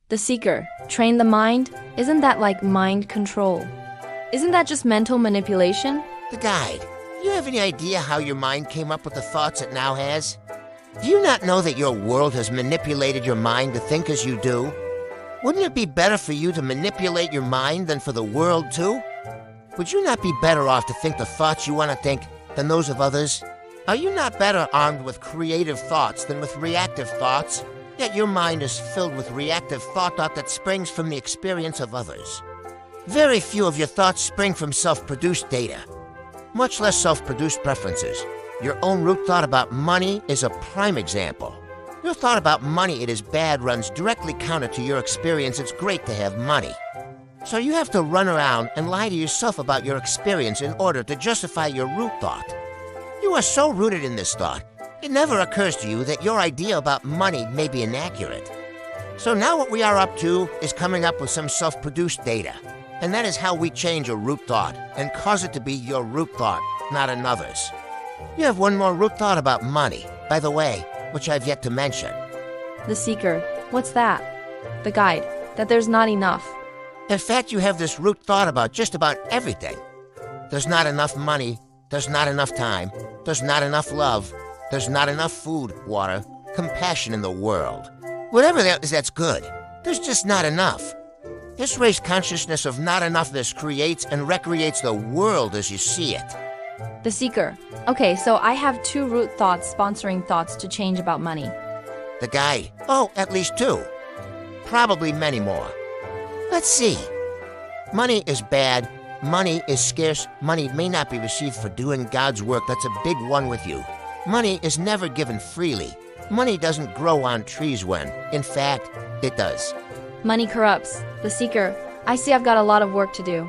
The seeker, train the mind? Isn't that like mind control? Isn't that just mental manipulation? The guide. Do you have any idea how your mind came up with the thoughts it now has? Do you not know that your world has manipulated your mind to think as you do? Wouldn't it be better for you to manipulate your mind than for the world too? Would you not be better off to think the thoughts you want to think than those of others? Are you not better armed with creative thoughts than with reactive thoughts? Yet your mind is filled with reactive thought that springs from the experience of others. Very few of your thoughts spring from self-produced data, much less self-produced preferences. Your own root thought about money is a prime example. Your thought about money it is bad runs directly counter to your experience it's great to have money. So you have to run around and lie to yourself about your experience in order to justify your root thought. You are so rooted in this thought, it never occurs to you that your idea about money may be inaccurate. So now what we are up to is coming up with some self-produced data. And that is how we change a root thought and cause it to be your root thought, not another's. You have one more root thought about money, by the way, which I've yet to mention. The seeker, what's that? The guide, that there's not enough. In fact, you have this root thought about just about everything. There's not enough money, there's not enough time, there's not enough love, there's not enough food, water, compassion in the world. Whatever that is, that's good. There's just not enough. This raised consciousness of not enoughness creates and recreates the world as you see it. The seeker, okay, so I have 2 root thoughts sponsoring thoughts to change about money. The guide, oh, at least 2. Probably many more. Let's see. Money is bad, money is scarce, money may not be received for doing God's work. That's a big one with you. Money is never given freely. Money doesn't grow on trees when, in fact, it does. Money corrupts. The seeker, I see I've got a lot of work to do.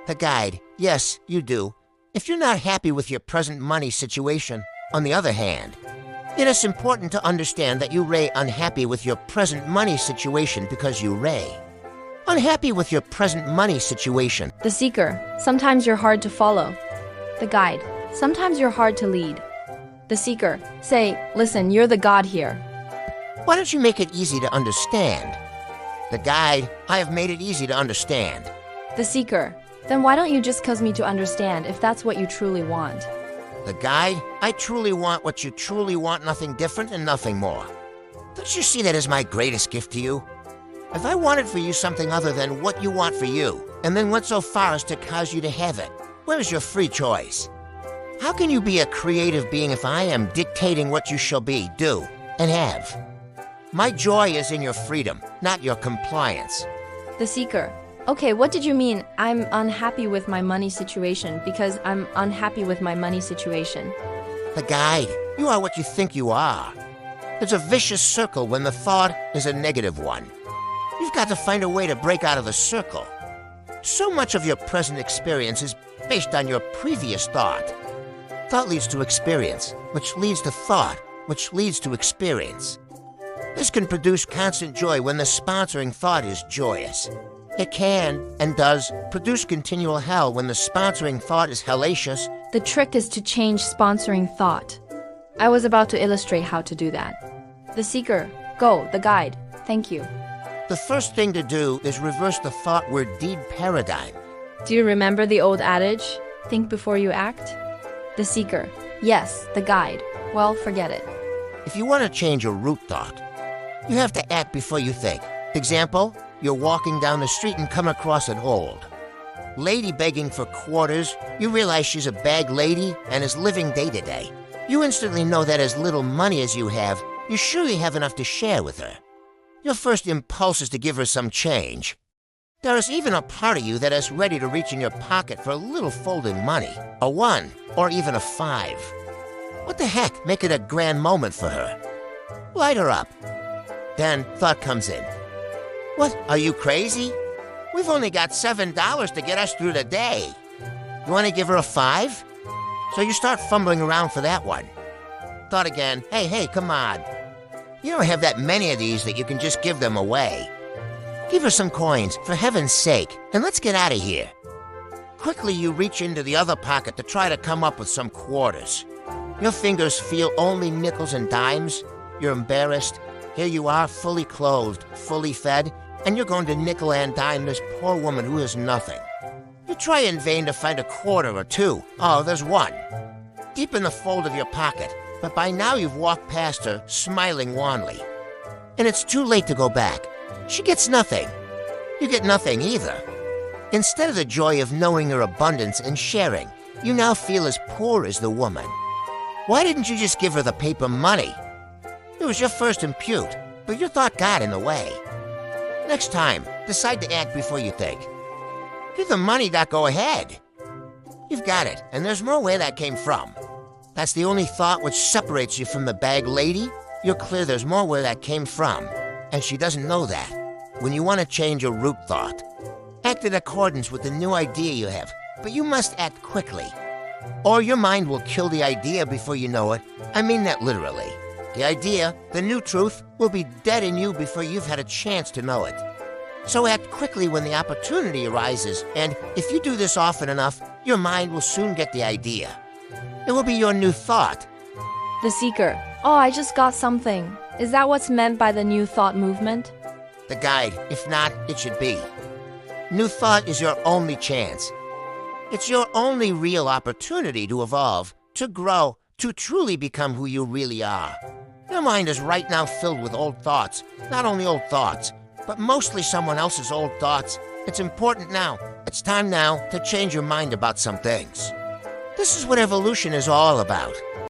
The guide, yes, you do. If you're not happy with your present money situation, on the other hand, it is important to understand that you ray unhappy with your present money situation because you ray unhappy with your present money situation. The seeker, sometimes you're hard to follow. The guide, sometimes you're hard to lead. The seeker, say, listen, you're the God here. Why don't you make it easy to understand? The guide, I have made it easy to understand. The seeker, then why don't you just cause me to understand if that's what you truly want? The guide, I truly want what you truly want, nothing different and nothing more. Don't you see that as my greatest gift to you? If I wanted for you something other than what you want for you, and then went so far as to cause you to have it, where's your free choice? How can you be a creative being if I am dictating what you shall be, do, and have? My joy is in your freedom, not your compliance. The seeker, okay, what did you mean I'm unhappy with my money situation because I'm unhappy with my money situation? The guide, you are what you think you are. It's a vicious circle when the thought is a negative one. You've got to find a way to break out of the circle. So much of your present experience is based on your previous thought. Thought leads to experience, which leads to thought, which leads to experience. This can produce constant joy when the sponsoring thought is joyous. It can, and does, produce continual hell when the sponsoring thought is hellacious. The trick is to change sponsoring thought. I was about to illustrate how to do that. The seeker, go, the guide, thank you. The first thing to do is reverse the thought word deed paradigm. Do you remember the old adage, think before you act? The seeker, yes, the guide, well, forget it. If you want to change a root thought, you have to act before you think. Example, you're walking down the street and come across an old lady begging for quarters. You realize she's a bag lady and is living day to day. You instantly know that as little money as you have, you surely have enough to share with her. Your first impulse is to give her some change. There is even a part of you that is ready to reach in your pocket for a little folding money, a 1 or even a 5. What the heck, make it a grand moment for her. Light her up. Then thought comes in. What, are you crazy? We've only got $7 to get us through the day. You want to give her a 5? So you start fumbling around for that one. Thought again, hey, come on. You don't have that many of these that you can just give them away. Give her some coins, for heaven's sake, and let's get out of here. Quickly you reach into the other pocket to try to come up with some quarters. Your fingers feel only nickels and dimes. You're embarrassed. Here you are, fully clothed, fully fed, and you're going to nickel and dime this poor woman who has nothing. You try in vain to find a quarter or two. Oh, there's one. Deep in the fold of your pocket, but by now you've walked past her, smiling wanly. And it's too late to go back. She gets nothing. You get nothing either. Instead of the joy of knowing her abundance and sharing, you now feel as poor as the woman. Why didn't you just give her the paper money? It was your first impute, but your thought got in the way. Next time, decide to act before you think. Give the money, go ahead. You've got it, and there's more where that came from. That's the only thought which separates you from the bag lady. You're clear there's more where that came from, and she doesn't know that. When you want to change your root thought, act in accordance with the new idea you have, but you must act quickly. Or your mind will kill the idea before you know it. I mean that literally. The idea, the new truth, will be dead in you before you've had a chance to know it. So act quickly when the opportunity arises, and if you do this often enough, your mind will soon get the idea. It will be your new thought. The Seeker. Oh, I just got something. Is that what's meant by the New Thought movement? The guide. If not, it should be. New thought is your only chance. It's your only real opportunity to evolve, to grow, to truly become who you really are. Your mind is right now filled with old thoughts. Not only old thoughts, but mostly someone else's old thoughts. It's important now. It's time now to change your mind about some things. This is what evolution is all about.